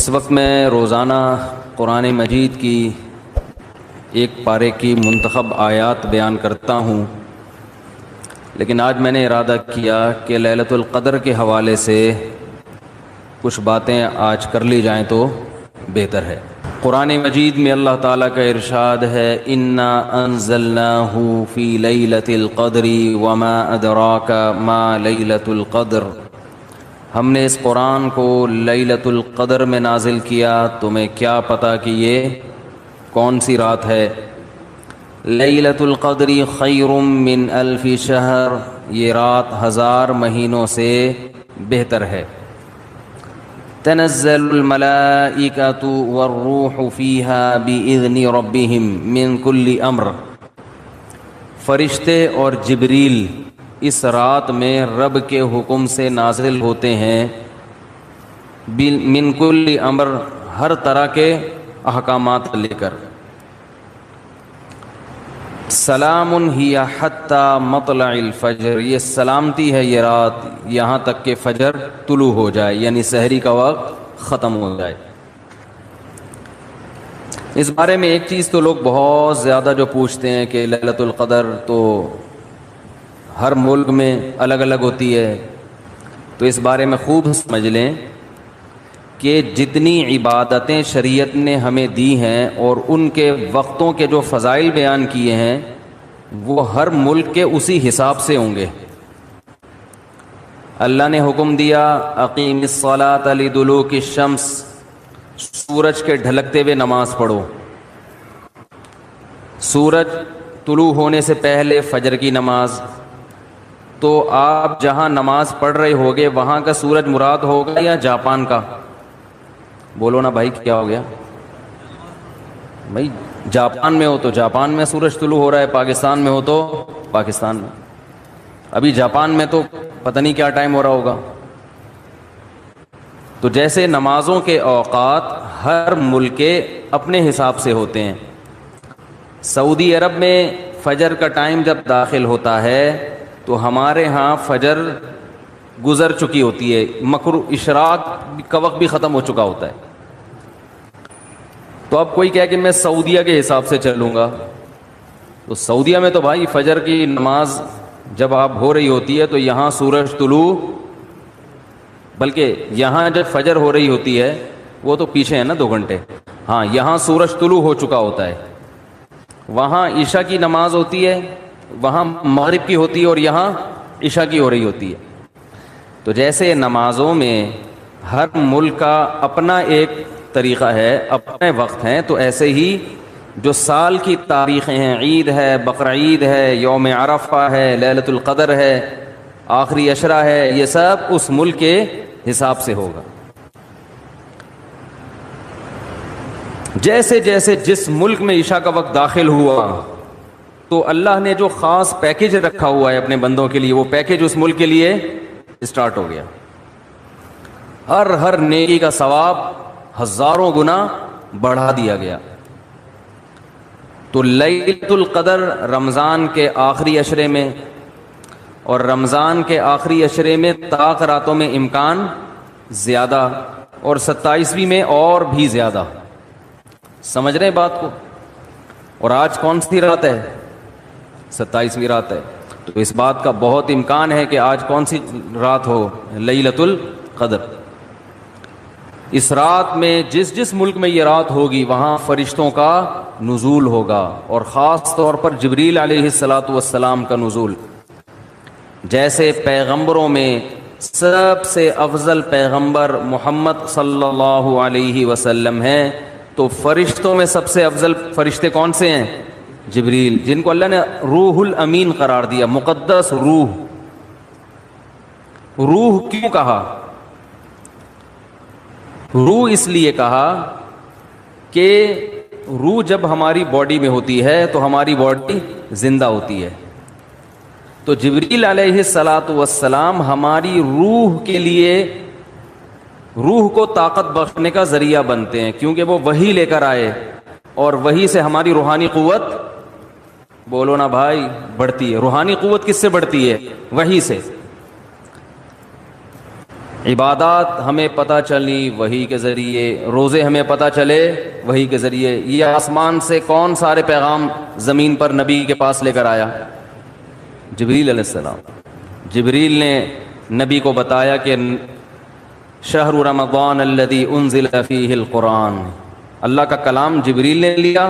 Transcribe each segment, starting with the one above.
اس وقت میں روزانہ قرآن مجید کی ایک پارے کی منتخب آیات بیان کرتا ہوں، لیکن آج میں نے ارادہ کیا کہ لیلۃ القدر کے حوالے سے کچھ باتیں آج کر لی جائیں تو بہتر ہے۔ قرآن مجید میں اللہ تعالیٰ کا ارشاد ہے، انا انزلناہ فی لیلۃ القدر وما ادراک ما لیلۃ القدر، ہم نے اس قرآن کو لیلۃ القدر میں نازل کیا، تمہیں کیا پتہ کہ یہ کون سی رات ہے؟ لیلۃ القدر خیر من الف شہر، یہ رات 1000 مہینوں سے بہتر ہے۔ تنزل الملائکۃ والروح فیہا بإذن ربہم من کل امر، فرشتے اور جبریل اس رات میں رب کے حکم سے نازل ہوتے ہیں، من کل امر، ہر طرح کے احکامات لے کر۔ سلام ہی حتی مطلع الفجر، یہ سلامتی ہے یہ رات یہاں تک کہ فجر طلوع ہو جائے، یعنی سحری کا وقت ختم ہو جائے۔ اس بارے میں ایک چیز تو لوگ بہت زیادہ جو پوچھتے ہیں کہ لیلۃ القدر تو ہر ملک میں الگ الگ ہوتی ہے، تو اس بارے میں خوب سمجھ لیں کہ جتنی عبادتیں شریعت نے ہمیں دی ہیں اور ان کے وقتوں کے جو فضائل بیان کیے ہیں وہ ہر ملک کے اسی حساب سے ہوں گے۔ اللہ نے حکم دیا اقیم الصلاۃ لدلوک الشمس، سورج کے ڈھلکتے ہوئے نماز پڑھو۔ سورج طلوع ہونے سے پہلے فجر کی نماز، تو آپ جہاں نماز پڑھ رہے ہوگے وہاں کا سورج مراد ہوگا یا جاپان کا؟ بولو نا بھائی، کیا ہو گیا بھائی؟ جاپان میں ہو تو جاپان میں سورج طلوع ہو رہا ہے، پاکستان میں ہو تو پاکستان میں۔ ابھی جاپان میں تو پتہ نہیں کیا ٹائم ہو رہا ہوگا۔ تو جیسے نمازوں کے اوقات ہر ملک کے اپنے حساب سے ہوتے ہیں۔ سعودی عرب میں فجر کا ٹائم جب داخل ہوتا ہے تو ہمارے ہاں فجر گزر چکی ہوتی ہے، اشراق کا وقت بھی ختم ہو چکا ہوتا ہے۔ تو اب کوئی کہے کہ میں سعودیہ کے حساب سے چلوں گا، تو سعودیہ میں تو بھائی فجر کی نماز جب آپ ہو رہی ہوتی ہے تو یہاں سورج طلوع، بلکہ یہاں جب فجر ہو رہی ہوتی ہے وہ تو پیچھے ہے نا 2 گھنٹے، ہاں یہاں سورج طلوع ہو چکا ہوتا ہے۔ وہاں عشاء کی نماز ہوتی ہے، وہاں مغرب کی ہوتی ہے اور یہاں عشاء کی ہو رہی ہوتی ہے۔ تو جیسے نمازوں میں ہر ملک کا اپنا ایک طریقہ ہے، اپنے وقت ہیں، تو ایسے ہی جو سال کی تاریخیں ہیں، عید ہے، بقرعید ہے، یوم عرفہ ہے، لیلۃ القدر ہے، آخری عشرہ ہے، یہ سب اس ملک کے حساب سے ہوگا۔ جیسے جیسے جس ملک میں عشاء کا وقت داخل ہوا تو اللہ نے جو خاص پیکج رکھا ہوا ہے اپنے بندوں کے لیے، وہ پیکج اس ملک کے لیے اسٹارٹ ہو گیا۔ ہر نیکی کا ثواب 1000 گنا بڑھا دیا گیا۔ تو لیلۃ القدر رمضان کے آخری عشرے میں، اور رمضان کے آخری عشرے میں طاق راتوں میں امکان زیادہ، اور 27ویں میں اور بھی زیادہ۔ سمجھ رہے بات کو؟ اور آج کون سی رات ہے؟ 27ویں رات ہے۔ تو اس بات کا بہت امکان ہے کہ آج کون سی رات ہو؟ لیلۃ القدر۔ اس رات میں جس ملک میں یہ رات ہوگی وہاں فرشتوں کا نزول ہوگا، اور خاص طور پر جبریل علیہ الصلاۃ والسلام کا نزول۔ جیسے پیغمبروں میں سب سے افضل پیغمبر محمد صلی اللہ علیہ وسلم ہیں، تو فرشتوں میں سب سے افضل فرشتے کون سے ہیں؟ جبریل، جن کو اللہ نے روح الامین قرار دیا، مقدس روح۔ روح کیوں کہا؟ روح اس لیے کہا کہ روح جب ہماری باڈی میں ہوتی ہے تو ہماری باڈی زندہ ہوتی ہے، تو جبریل علیہ الصلاۃ والسلام ہماری روح کے لیے، روح کو طاقت بخشنے کا ذریعہ بنتے ہیں، کیونکہ وہ وحی لے کر آئے، اور وحی سے ہماری روحانی قوت، بولو نا بھائی، بڑھتی ہے۔ روحانی قوت کس سے بڑھتی ہے؟ وحی سے۔ عبادات ہمیں پتہ چلی وحی کے ذریعے، روزے ہمیں پتہ چلے وحی کے ذریعے۔ یہ آسمان سے کون سارے پیغام زمین پر نبی کے پاس لے کر آیا؟ جبریل علیہ السلام۔ جبریل نے نبی کو بتایا کہ شہر رمضان الذی انزل فیہ القرآن، اللہ کا کلام جبریل نے لیا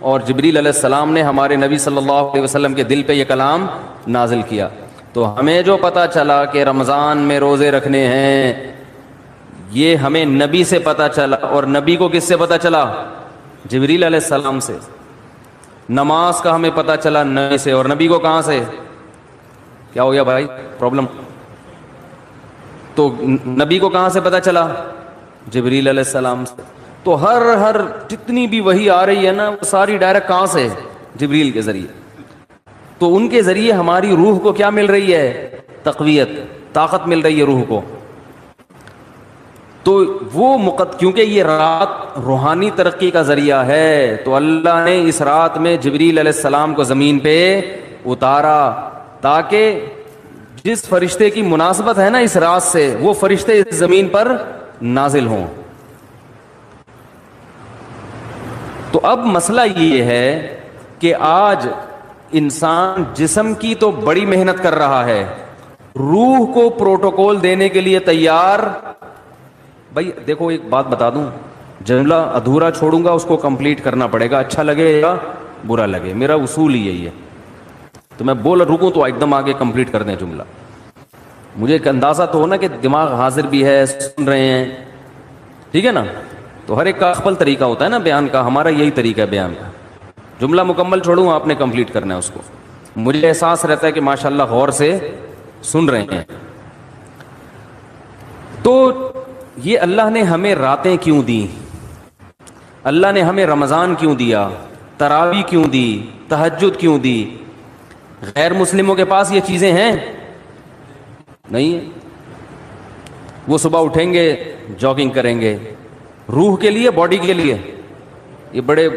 اور جبریل علیہ السلام نے ہمارے نبی صلی اللہ علیہ وسلم کے دل پہ یہ کلام نازل کیا۔ تو ہمیں جو پتہ چلا کہ رمضان میں روزے رکھنے ہیں، یہ ہمیں نبی سے پتہ چلا، اور نبی کو کس سے پتہ چلا؟ جبریل علیہ السلام سے۔ نماز کا ہمیں پتہ چلا نبی سے، اور نبی کو کہاں سے؟ کیا ہو گیا بھائی پرابلم؟ تو نبی کو کہاں سے پتہ چلا؟ جبریل علیہ السلام سے۔ تو ہر جتنی بھی وحی آ رہی ہے نا، وہ ساری ڈائریکٹ کہاں سے؟ جبریل کے ذریعے۔ تو ان کے ذریعے ہماری روح کو کیا مل رہی ہے؟ تقویت، طاقت مل رہی ہے روح کو۔ تو وہ کیونکہ یہ رات روحانی ترقی کا ذریعہ ہے، تو اللہ نے اس رات میں جبریل علیہ السلام کو زمین پہ اتارا، تاکہ جس فرشتے کی مناسبت ہے نا اس رات سے، وہ فرشتے اس زمین پر نازل ہوں۔ تو اب مسئلہ یہ ہے کہ آج انسان جسم کی تو بڑی محنت کر رہا ہے، روح کو پروٹوکول دینے کے لیے تیار۔ بھائی دیکھو ایک بات بتا دوں، جملہ ادھورا چھوڑوں گا، اس کو کمپلیٹ کرنا پڑے گا، اچھا لگے یا برا لگے، میرا اصول ہی یہی ہے۔ تو میں بول رکوں تو ایک دم آگے کمپلیٹ کر دیں جملہ، مجھے ایک اندازہ تو ہو نا کہ دماغ حاضر بھی ہے، سن رہے ہیں، ٹھیک ہے نا؟ تو ہر ایک کا خپل طریقہ ہوتا ہے نا بیان کا، ہمارا یہی طریقہ ہے بیان کا۔ جملہ مکمل چھوڑوں، آپ نے کمپلیٹ کرنا ہے اس کو، مجھے احساس رہتا ہے کہ ماشاءاللہ غور سے سن رہے ہیں۔ تو یہ اللہ نے ہمیں راتیں کیوں دی؟ اللہ نے ہمیں رمضان کیوں دیا؟ تراویح کیوں دی؟ تہجد کیوں دی؟ غیر مسلموں کے پاس یہ چیزیں ہیں؟ نہیں ہے۔ وہ صبح اٹھیں گے، جاگنگ کریں گے، روح کے لیے، باڈی کے لیے۔ یہ بڑے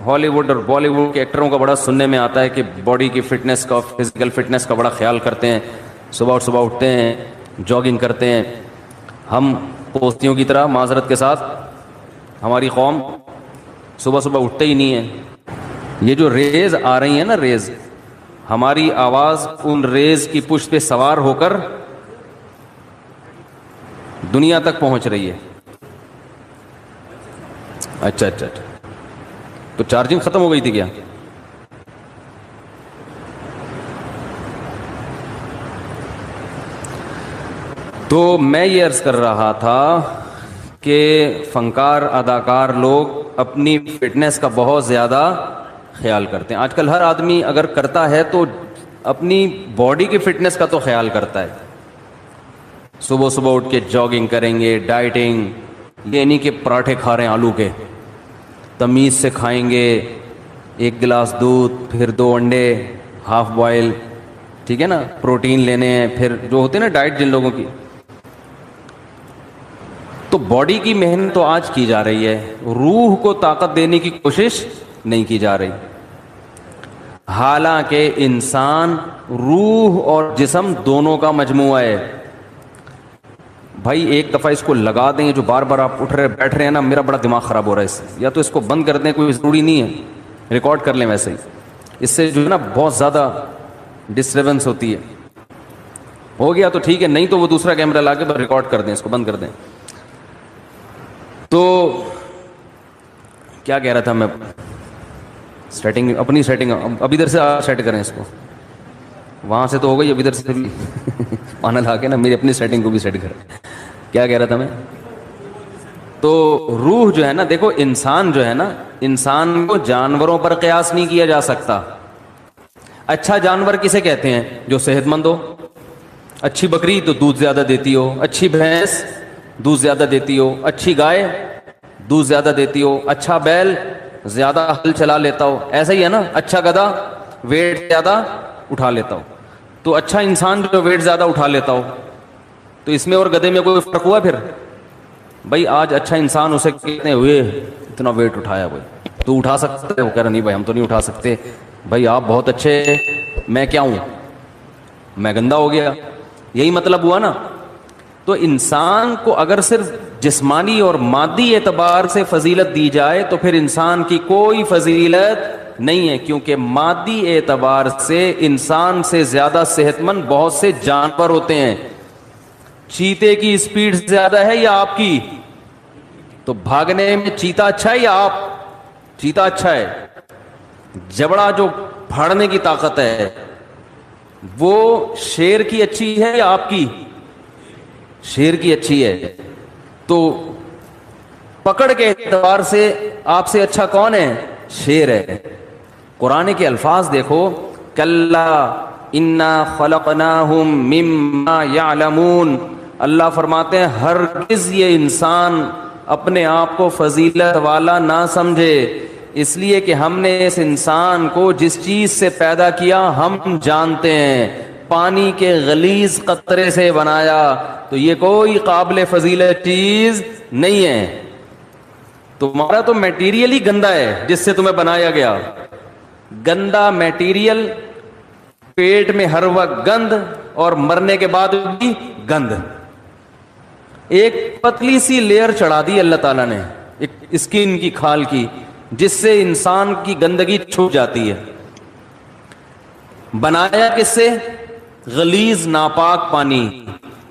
ہالی ووڈ اور بالی ووڈ کے ایکٹروں کا بڑا سننے میں آتا ہے کہ باڈی کی فٹنس کا، فزیکل فٹنس کا بڑا خیال کرتے ہیں، صبح اٹھتے ہیں، جاگنگ کرتے ہیں۔ ہم پوستیوں کی طرح، معذرت کے ساتھ، ہماری قوم صبح اٹھتے ہی نہیں ہے۔ یہ جو ریز آ رہی ہیں نا، ریز، ہماری آواز ان ریز کی پشت پہ سوار ہو کر دنیا تک پہنچ رہی ہے۔ اچھا، تو چارجنگ ختم ہو گئی تھی کیا؟ تو میں یہ عرض کر رہا تھا کہ فنکار، اداکار لوگ اپنی فٹنس کا بہت زیادہ خیال کرتے ہیں۔ آج کل ہر آدمی اگر کرتا ہے تو اپنی باڈی کی فٹنس کا تو خیال کرتا ہے۔ صبح اٹھ کے جاگنگ کریں گے، ڈائٹنگ، یہ نہیں کہ پراٹھے کھا رہے ہیں آلو کے، تمیز سے کھائیں گے، 1 گلاس دودھ، پھر 2 انڈے ہاف بوائل، ٹھیک ہے نا، پروٹین لینے ہیں، پھر جو ہوتے ہیں نا ڈائٹ جن لوگوں کی۔ تو باڈی کی محنت تو آج کی جا رہی ہے، روح کو طاقت دینے کی کوشش نہیں کی جا رہی۔ حالانکہ انسان روح اور جسم دونوں کا مجموعہ ہے۔ بھائی ایک دفعہ اس کو لگا دیں، جو بار بار آپ اٹھ رہے بیٹھ رہے ہیں نا، میرا بڑا دماغ خراب ہو رہا ہے اس سے، یا تو اس کو بند کر دیں، کوئی ضروری نہیں ہے، ریکارڈ کر لیں ویسے ہی، اس سے جو ہے نا بہت زیادہ ڈسٹربنس ہوتی ہے۔ ہو گیا تو ٹھیک ہے، نہیں تو وہ دوسرا کیمرہ لا کے ریکارڈ کر دیں، اس کو بند کر دیں۔ تو کیا کہہ رہا تھا میں؟ سیٹنگ، اپنی سیٹنگ اب ادھر سے سیٹ کریں اس کو، وہاں سے تو ہو گئی، اب ادھر سے بھی پانا لا کے نا میری اپنی سیٹنگ کو بھی سیٹ کریں۔ کیا کہہ رہا تھا میں؟ تو روح جو ہے نا، دیکھو انسان جو ہے نا، انسان کو جانوروں پر قیاس نہیں کیا جا سکتا۔ اچھا جانور کسے کہتے ہیں؟ جو صحت مند ہو۔ اچھی بکری تو دودھ زیادہ دیتی ہو، اچھی بھینس دودھ زیادہ دیتی ہو، اچھی گائے دودھ زیادہ دیتی ہو، اچھا بیل زیادہ ہل چلا لیتا ہو، ایسا ہی ہے نا، اچھا گدھا ویٹ زیادہ اٹھا لیتا ہو۔ تو اچھا انسان جو ویٹ زیادہ اٹھا لیتا ہو، تو اس میں اور گدھے میں کوئی فرق ہوا؟ پھر بھائی آج اچھا انسان اسے کتنے ہوئے، اتنا ویٹ اٹھایا، بھائی تو اٹھا سکتے ہے؟ وہ کہہ رہا نہیں بھائی ہم تو نہیں اٹھا سکتے۔ بھائی آپ بہت اچھے، میں کیا ہوں؟ میں گندا ہو گیا، یہی مطلب ہوا نا۔ تو انسان کو اگر صرف جسمانی اور مادی اعتبار سے فضیلت دی جائے تو پھر انسان کی کوئی فضیلت نہیں ہے، کیونکہ مادی اعتبار سے انسان سے زیادہ صحت مند بہت سے جانور ہوتے ہیں. چیتے کی اسپیڈ زیادہ ہے یا آپ کی؟ تو بھاگنے میں چیتا اچھا ہے یا آپ؟ چیتا اچھا ہے. جبڑا جو پھاڑنے کی طاقت ہے وہ شیر کی اچھی ہے یا آپ کی؟ شیر کی اچھی ہے. تو پکڑ کے اعتبار سے آپ سے اچھا کون ہے؟ شیر ہے. قرآن کے الفاظ دیکھو، کلا انا خلقناہم مما یعلمون. اللہ فرماتے ہیں ہرگز یہ انسان اپنے آپ کو فضیلت والا نہ سمجھے، اس لیے کہ ہم نے اس انسان کو جس چیز سے پیدا کیا ہم جانتے ہیں. پانی کے غلیظ قطرے سے بنایا تو یہ کوئی قابل فضیلت چیز نہیں ہے. تمہارا تو میٹیریل ہی گندا ہے جس سے تمہیں بنایا گیا. گندا میٹیریل، پیٹ میں ہر وقت گند، اور مرنے کے بعد بھی گند. ایک پتلی سی لیئر چڑھا دی اللہ تعالیٰ نے ایک اسکن کی، کھال کی، جس سے انسان کی گندگی چھپ جاتی ہے. بنایا کس سے؟ غلیظ ناپاک پانی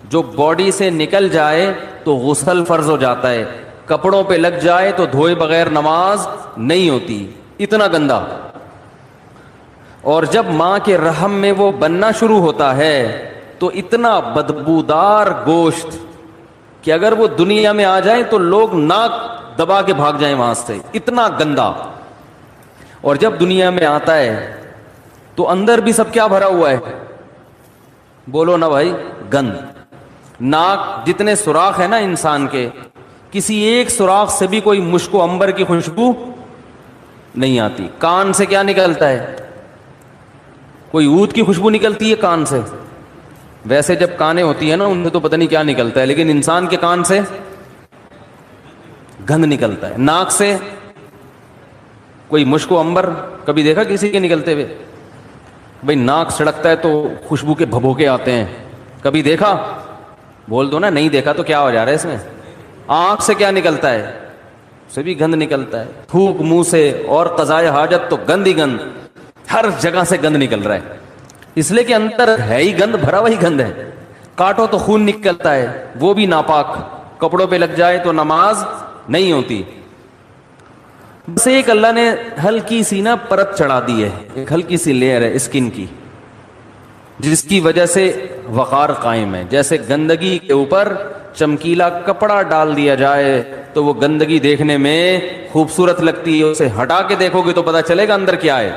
جو باڈی سے نکل جائے تو غسل فرض ہو جاتا ہے، کپڑوں پہ لگ جائے تو دھوئے بغیر نماز نہیں ہوتی، اتنا گندا. اور جب ماں کے رحم میں وہ بننا شروع ہوتا ہے تو اتنا بدبودار گوشت کہ اگر وہ دنیا میں آ جائیں تو لوگ ناک دبا کے بھاگ جائیں وہاں سے، اتنا گندا. اور جب دنیا میں آتا ہے تو اندر بھی سب کیا بھرا ہوا ہے؟ بولو نا بھائی، گند. ناک جتنے سوراخ ہے نا انسان کے، کسی ایک سوراخ سے بھی کوئی مشک و عنبر کی خوشبو نہیں آتی. کان سے کیا نکلتا ہے؟ کوئی عود کی خوشبو نکلتی ہے کان سے. ویسے جب کانیں ہوتی ہیں نا ان سے تو پتہ نہیں کیا نکلتا ہے، لیکن انسان کے کان سے گند نکلتا ہے. ناک سے کوئی مشک و عنبر کبھی دیکھا کسی کے نکلتے ہوئے؟ بھئی ناک سڑکتا ہے تو خوشبو کے بھبوکے آتے ہیں، کبھی دیکھا؟ بول دو نا نہیں دیکھا تو کیا ہو جا رہا ہے اس میں. آنکھ سے کیا نکلتا ہے؟ سے بھی گند نکلتا ہے. تھوک منہ سے اور قضائے حاجت تو گند ہی گند، ہر جگہ سے گند نکل رہا ہے، اس لیے کہ اندر ہے ہی گند، بھرا وہی گند ہے. کاٹو تو خون نکلتا ہے، وہ بھی ناپاک، کپڑوں پہ لگ جائے تو نماز نہیں ہوتی. بس ایک اللہ نے ہلکی سی نا پرت چڑھا دی ہے، ایک ہلکی سی لیئر ہے اسکن کی، جس کی وجہ سے وقار قائم ہے. جیسے گندگی کے اوپر چمکیلا کپڑا ڈال دیا جائے تو وہ گندگی دیکھنے میں خوبصورت لگتی ہے، اسے ہٹا کے دیکھو گے تو پتہ چلے گا اندر کیا ہے.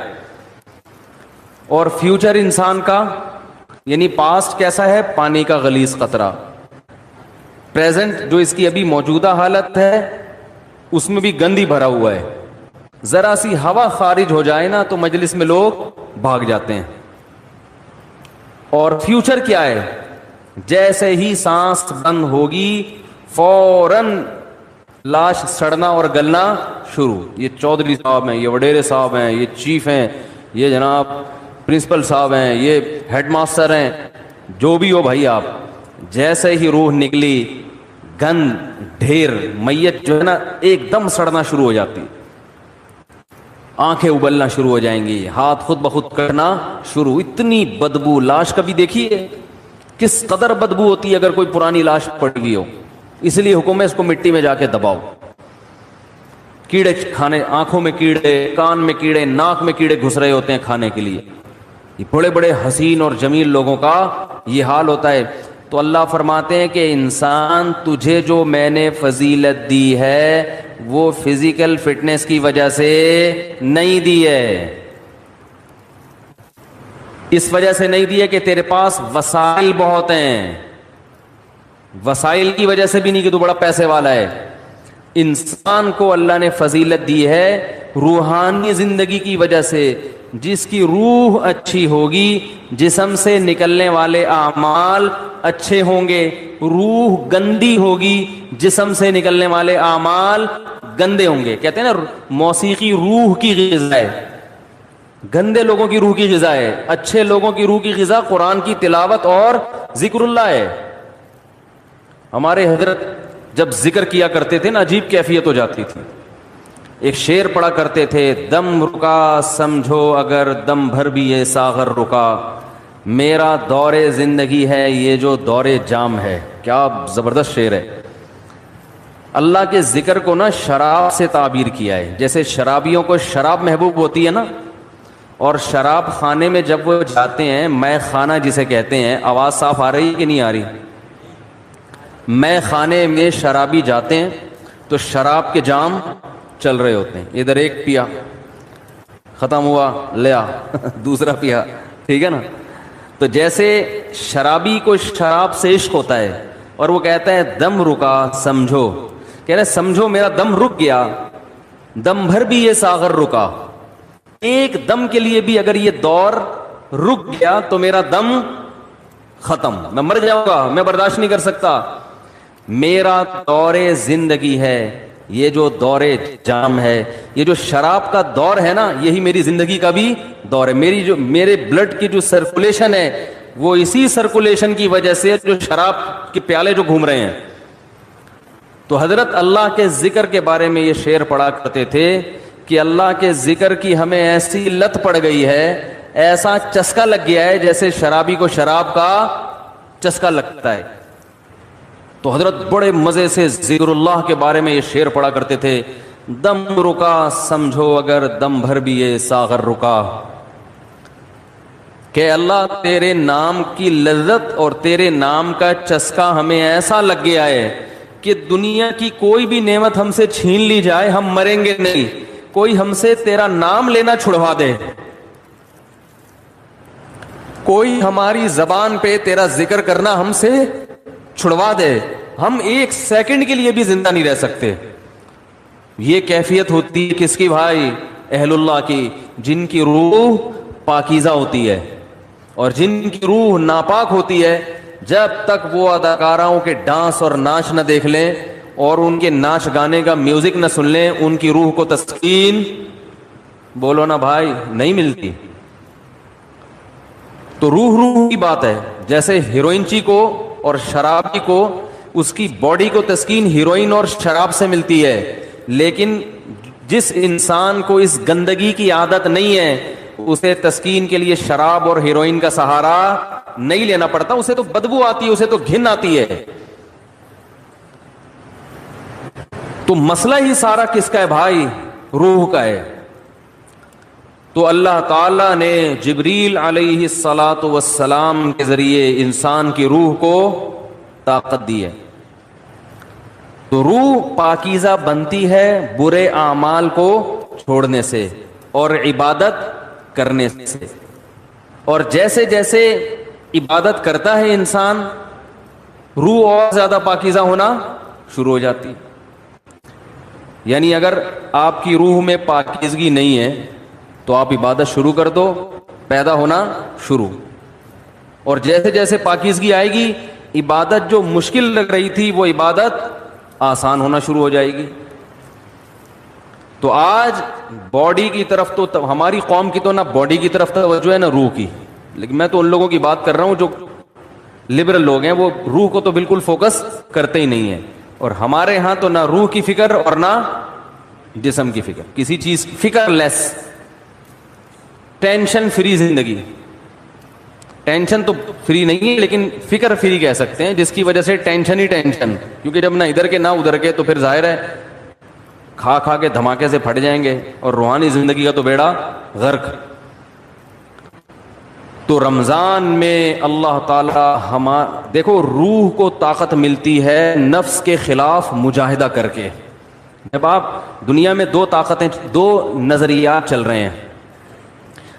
اور فیوچر انسان کا یعنی پاسٹ کیسا ہے؟ پانی کا غلیظ قطرہ. پریزنٹ جو اس کی ابھی موجودہ حالت ہے اس میں بھی گندی بھرا ہوا ہے. ذرا سی ہوا خارج ہو جائے نا تو مجلس میں لوگ بھاگ جاتے ہیں. اور فیوچر کیا ہے؟ جیسے ہی سانس بند ہوگی فوراً لاش سڑنا اور گلنا شروع. یہ چودھری صاحب ہیں، یہ وڈیرے صاحب ہیں، یہ چیف ہیں، یہ جناب پرنسپل صاحب ہیں، یہ ہیڈ ماسٹر ہیں، جو بھی ہو بھائی آپ، جیسے ہی روح نکلی گند ڈھیر، میت جو ہے نا ایک دم سڑنا شروع ہو جاتی، آنکھیں ابلنا شروع ہو جائیں گی، ہاتھ خود بخود کرنا شروع. اتنی بدبو لاش کبھی دیکھی ہے؟ کس قدر بدبو ہوتی ہے اگر کوئی پرانی لاش پڑ گئی ہو. اس لیے حکم ہے اس کو مٹی میں جا کے دباؤ. کیڑے کھانے، آنکھوں میں کیڑے، کان میں کیڑے، ناک میں کیڑے گھس رہے ہوتے ہیں کھانے کے لیے. یہ بڑے بڑے حسین اور جمیل لوگوں کا یہ حال ہوتا ہے. تو اللہ فرماتے ہیں کہ انسان تجھے جو میں نے فضیلت دی ہے وہ فزیکل فٹنس کی وجہ سے نہیں دی ہے، اس وجہ سے نہیں دی ہے کہ تیرے پاس وسائل بہت ہیں. وسائل کی وجہ سے بھی نہیں کہ تو بڑا پیسے والا ہے. انسان کو اللہ نے فضیلت دی ہے روحانی زندگی کی وجہ سے. جس کی روح اچھی ہوگی جسم سے نکلنے والے اعمال اچھے ہوں گے. روح گندی ہوگی جسم سے نکلنے والے اعمال گندے ہوں گے. کہتے ہیں نا موسیقی روح کی غذا ہے، گندے لوگوں کی روح کی غذا ہے. اچھے لوگوں کی روح کی غذا قرآن کی تلاوت اور ذکر اللہ ہے. ہمارے حضرت جب ذکر کیا کرتے تھے نا عجیب کیفیت ہو جاتی تھی. ایک شعر پڑھا کرتے تھے, دم رکا سمجھو اگر دم بھر بھی یہ ساغر رکا, میرا دور زندگی ہے یہ جو دور جام ہے. کیا زبردست شعر ہے. اللہ کے ذکر کو نا شراب سے تعبیر کیا ہے. جیسے شرابیوں کو شراب محبوب ہوتی ہے نا, اور شراب خانے میں جب وہ جاتے ہیں, میں خانہ جسے کہتے ہیں, آواز صاف آ رہی کہ نہیں آ رہی؟ میں خانے میں شرابی جاتے ہیں تو شراب کے جام چل رہے ہوتے ہیں. ادھر ایک پیا, ختم ہوا, لیا دوسرا پیا, ٹھیک ہے نا. تو جیسے شرابی کو شراب سے عشق ہوتا ہے, اور وہ کہتا ہے دم رکا سمجھو, کہہ رہے سمجھو میرا دم رک گیا, دم بھر بھی یہ ساغر رکا, ایک دم کے لیے بھی اگر یہ دور رک گیا تو میرا دم ختم, میں مر جاؤں گا, میں برداشت نہیں کر سکتا. میرا دور زندگی ہے یہ جو دور جام ہے, یہ جو شراب کا دور ہے نا, یہی میری زندگی کا بھی دور ہے. میرے بلڈ کی جو سرکولیشن ہے وہ اسی سرکولیشن کی وجہ سے جو شراب کے پیالے جو گھوم رہے ہیں. تو حضرت اللہ کے ذکر کے بارے میں یہ شعر پڑھا کرتے تھے کہ اللہ کے ذکر کی ہمیں ایسی لت پڑ گئی ہے, ایسا چسکا لگ گیا ہے جیسے شرابی کو شراب کا چسکا لگتا ہے. تو حضرت بڑے مزے سے ذکر اللہ کے بارے میں یہ شعر پڑھا کرتے تھے, دم رکا سمجھو اگر دم بھر بھی یہ ساغر رکا, کہ اللہ تیرے نام کی لذت اور تیرے نام کا چسکا ہمیں ایسا لگ گیا ہے کہ دنیا کی کوئی بھی نعمت ہم سے چھین لی جائے ہم مریں گے نہیں. کوئی ہم سے تیرا نام لینا چھڑوا دے, کوئی ہماری زبان پہ تیرا ذکر کرنا ہم سے چھڑوا دے, ہم ایک سیکنڈ کے لیے بھی زندہ نہیں رہ سکتے. یہ کیفیت ہوتی ہے کس کی بھائی؟ اہل اللہ کی, جن کی روح پاکیزہ ہوتی ہے. اور جن کی روح ناپاک ہوتی ہے, جب تک وہ اداکاراؤں کے ڈانس اور ناچ نہ دیکھ لیں اور ان کے ناچ گانے کا میوزک نہ سن لیں, ان کی روح کو تسکین, بولو نا بھائی, نہیں ملتی. تو روح کی بات ہے. جیسے ہیروئنچی کو اور شرابی کو اس کی باڈی کو تسکین ہیروئن اور شراب سے ملتی ہے, لیکن جس انسان کو اس گندگی کی عادت نہیں ہے اسے تسکین کے لیے شراب اور ہیروئن کا سہارا نہیں لینا پڑتا. اسے تو بدبو آتی ہے, اسے تو گھن آتی ہے. تو مسئلہ ہی سارا کس کا ہے بھائی؟ روح کا ہے. تو اللہ تعالیٰ نے جبریل علیہ الصلاۃ والسلام کے ذریعے انسان کی روح کو طاقت دی ہے. تو روح پاکیزہ بنتی ہے برے اعمال کو چھوڑنے سے اور عبادت کرنے سے. اور جیسے جیسے عبادت کرتا ہے انسان, روح اور زیادہ پاکیزہ ہونا شروع ہو جاتی. یعنی اگر آپ کی روح میں پاکیزگی نہیں ہے تو آپ عبادت شروع کر دو, پیدا ہونا شروع. اور جیسے جیسے پاکیزگی آئے گی, عبادت جو مشکل لگ رہی تھی وہ عبادت آسان ہونا شروع ہو جائے گی. تو آج باڈی کی طرف تو ہماری قوم کی تو نہ باڈی کی طرف توجہ ہے نہ روح کی, لیکن میں تو ان لوگوں کی بات کر رہا ہوں جو لبرل لوگ ہیں, وہ روح کو تو بالکل فوکس کرتے ہی نہیں ہیں. اور ہمارے ہاں تو نہ روح کی فکر اور نہ جسم کی فکر, کسی چیز فکر لیس, ٹینشن فری زندگی. ٹینشن تو فری نہیں ہے لیکن فکر فری کہہ سکتے ہیں, جس کی وجہ سے ٹینشن ہی ٹینشن, کیونکہ جب نہ ادھر کے نہ ادھر کے تو پھر ظاہر ہے کھا کھا کے دھماکے سے پھٹ جائیں گے, اور روحانی زندگی کا تو بیڑا غرق. تو رمضان میں اللہ تعالی دیکھو روح کو طاقت ملتی ہے نفس کے خلاف مجاہدہ کر کے. جب آپ دنیا میں دو طاقتیں, دو نظریات چل رہے ہیں.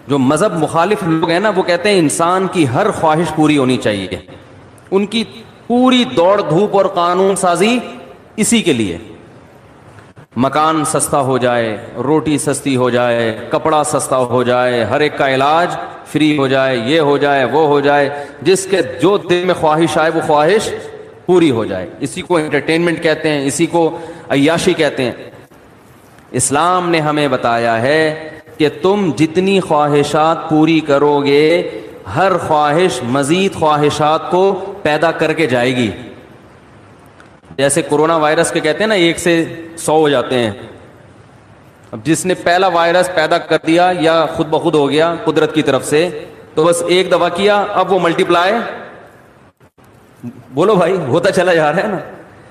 جو مذہب مخالف لوگ ہیں نا وہ کہتے ہیں انسان کی ہر خواہش پوری ہونی چاہیے, ان کی پوری دوڑ دھوپ اور قانون سازی اسی کے لیے. مکان سستا ہو جائے, روٹی سستی ہو جائے, کپڑا سستا ہو جائے, ہر ایک کا علاج فری ہو جائے, یہ ہو جائے وہ ہو جائے, جس کے جو دل میں خواہش آئے وہ خواہش پوری ہو جائے. اسی کو انٹرٹینمنٹ کہتے ہیں, اسی کو عیاشی کہتے ہیں. اسلام نے ہمیں بتایا ہے کہ تم جتنی خواہشات پوری کرو گے ہر خواہش مزید خواہشات کو پیدا کر کے جائے گی. جیسے کورونا وائرس کے کہتے ہیں نا 1 سے 100 ہو جاتے ہیں. اب جس نے پہلا وائرس پیدا کر دیا یا خود بخود ہو گیا قدرت کی طرف سے, تو بس ایک دفعہ کیا, اب وہ ملٹی پلائی, بولو بھائی, ہوتا چلا جا رہا ہے نا.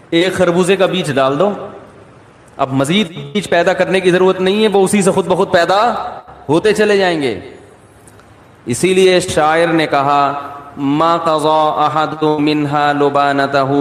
ایک خربوزے کا بیج ڈال دو, اب مزید بیج پیدا کرنے کی ضرورت نہیں ہے, وہ اسی سے خود بخود پیدا ہوتے چلے جائیں گے. اسی لیے شاعر نے کہا ما قضا احد منها لبانته